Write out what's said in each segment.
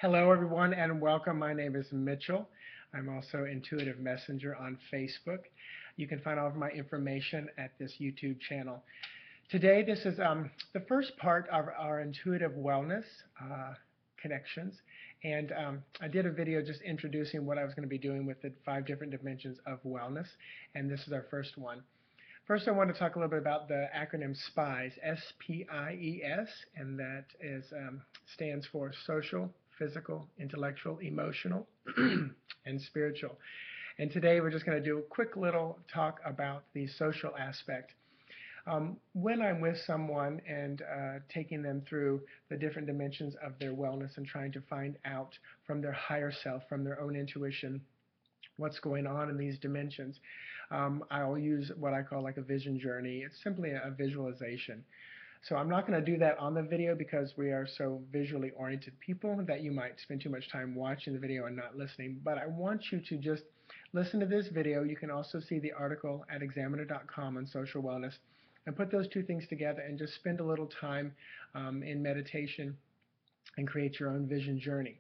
Hello, everyone, and welcome. My name is Mitchell. I'm also Intuitive Messenger on Facebook. You can find all of my information at this YouTube channel. Today, this is the first part of our intuitive wellness connections. And I did a video just introducing what I was going to be doing with the 5 different dimensions of wellness, and this is our first one. First, I want to talk a little bit about the acronym SPIES, S-P-I-E-S, and that stands for social, physical, intellectual, emotional, and spiritual. And today we're just going to do a quick little talk about the social aspect. When I'm with someone and taking them through the different dimensions of their wellness and trying to find out from their higher self, from their own intuition, what's going on in these dimensions. I'll use what I call like a vision journey. It's simply a visualization. So I'm not going to do that on the video because we are so visually oriented people that you might spend too much time watching the video and not listening. But I want you to just listen to this video. You can also see the article at examiner.com on social wellness and put those two things together and just spend a little time in meditation and create your own vision journey.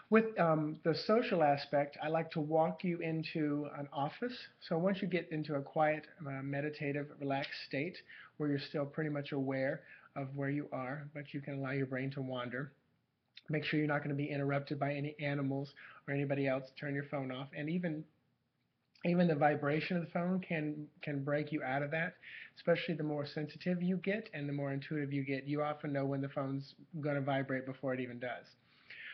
With the social aspect, I like to walk you into an office. So once you get into a quiet, meditative, relaxed state where you're still pretty much aware of where you are, but you can allow your brain to wander. Make sure you're not going to be interrupted by any animals or anybody else. Turn your phone off. And even the vibration of the phone can break you out of that, especially the more sensitive you get and the more intuitive you get. You often know when the phone's going to vibrate before it even does.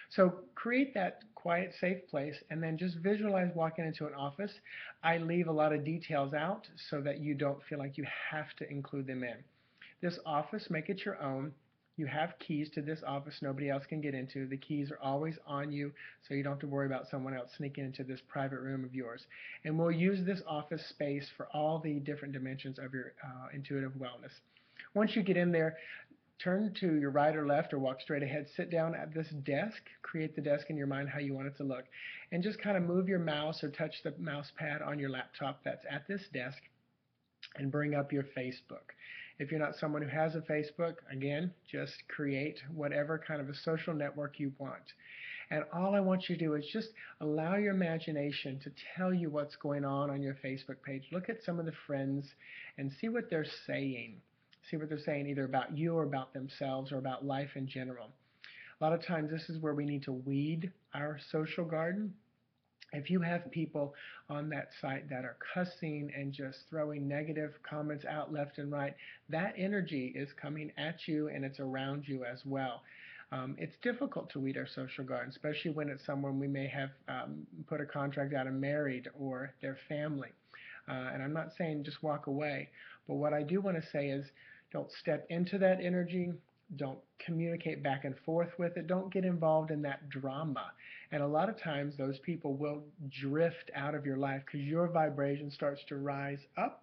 So create that quiet, safe place and then just visualize walking into an office. I leave a lot of details out so that you don't feel like you have to include them in. This office, make it your own. You have keys to this office nobody else can get into. The keys are always on you, so you don't have to worry about someone else sneaking into this private room of yours. And we'll use this office space for all the different dimensions of your intuitive wellness. Once you get in there, turn to your right or left or walk straight ahead. Sit down at this desk. Create the desk in your mind how you want it to look. And just kind of move your mouse or touch the mouse pad on your laptop that's at this desk and bring up your Facebook. If you're not someone who has a Facebook, again, just create whatever kind of a social network you want. And all I want you to do is just allow your imagination to tell you what's going on your Facebook page. Look at some of the friends and see what they're saying. See what they're saying either about you or about themselves or about life in general. A lot of times this is where we need to weed our social garden. If you have people on that site that are cussing and just throwing negative comments out left and right, that energy is coming at you and it's around you as well. It's difficult to weed our social garden, especially when it's someone we may have put a contract out and married or their family. And I'm not saying just walk away, but what I do want to say is don't step into that energy. Don't communicate back and forth with it. Don't get involved in that drama. And a lot of times those people will drift out of your life because your vibration starts to rise up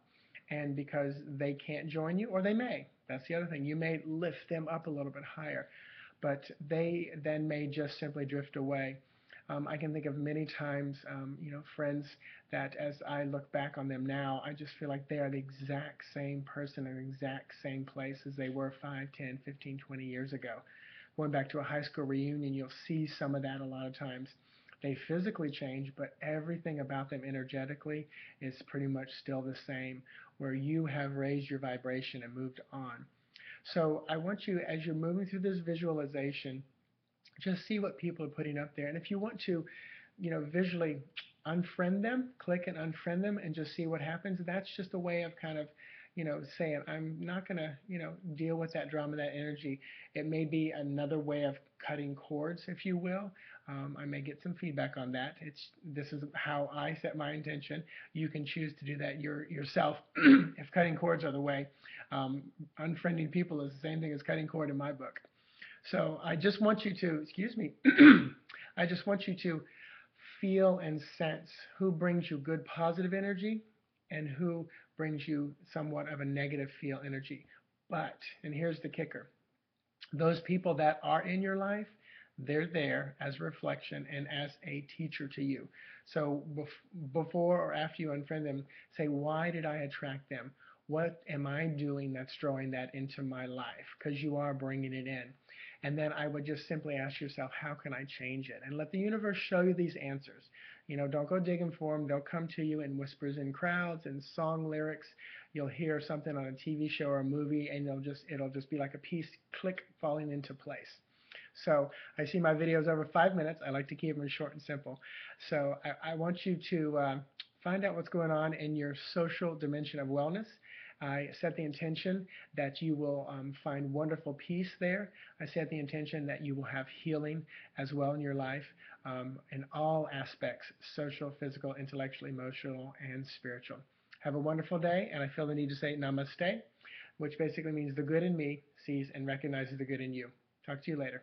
and because they can't join you, or they may. That's the other thing. You may lift them up a little bit higher, but they then may just simply drift away. I can think of many times, friends that as I look back on them now, I just feel like they are the exact same person in the exact same place as they were 5, 10, 15, 20 years ago. Going back to a high school reunion, you'll see some of that a lot of times. They physically change, but everything about them energetically is pretty much still the same, where you have raised your vibration and moved on. So I want you, as you're moving through this visualization, just see what people are putting up there. And if you want to, visually unfriend them, click and unfriend them and just see what happens. That's just a way of kind of, saying, I'm not going to, deal with that drama, that energy. It may be another way of cutting cords, if you will. I may get some feedback on that. This is how I set my intention. You can choose to do that yourself if cutting cords are the way. Unfriending people is the same thing as cutting cord in my book. So I just want you to, excuse me, I just want you to feel and sense who brings you good positive energy and who brings you somewhat of a negative feel energy. But, and here's the kicker, those people that are in your life, they're there as a reflection and as a teacher to you. So before or after you unfriend them, say, why did I attract them? What am I doing that's drawing that into my life? Because you are bringing it in. And then I would just simply ask yourself, how can I change it? And let the universe show you these answers. Don't go digging for them. They'll come to you in whispers in crowds and song lyrics. You'll hear something on a TV show or a movie, and it'll just be like a piece click falling into place. So I see my videos over 5 minutes. I like to keep them short and simple. So I want you to find out what's going on in your social dimension of wellness. I set the intention that you will find wonderful peace there. I set the intention that you will have healing as well in your life in all aspects, social, physical, intellectual, emotional, and spiritual. Have a wonderful day, and I feel the need to say namaste, which basically means the good in me sees and recognizes the good in you. Talk to you later.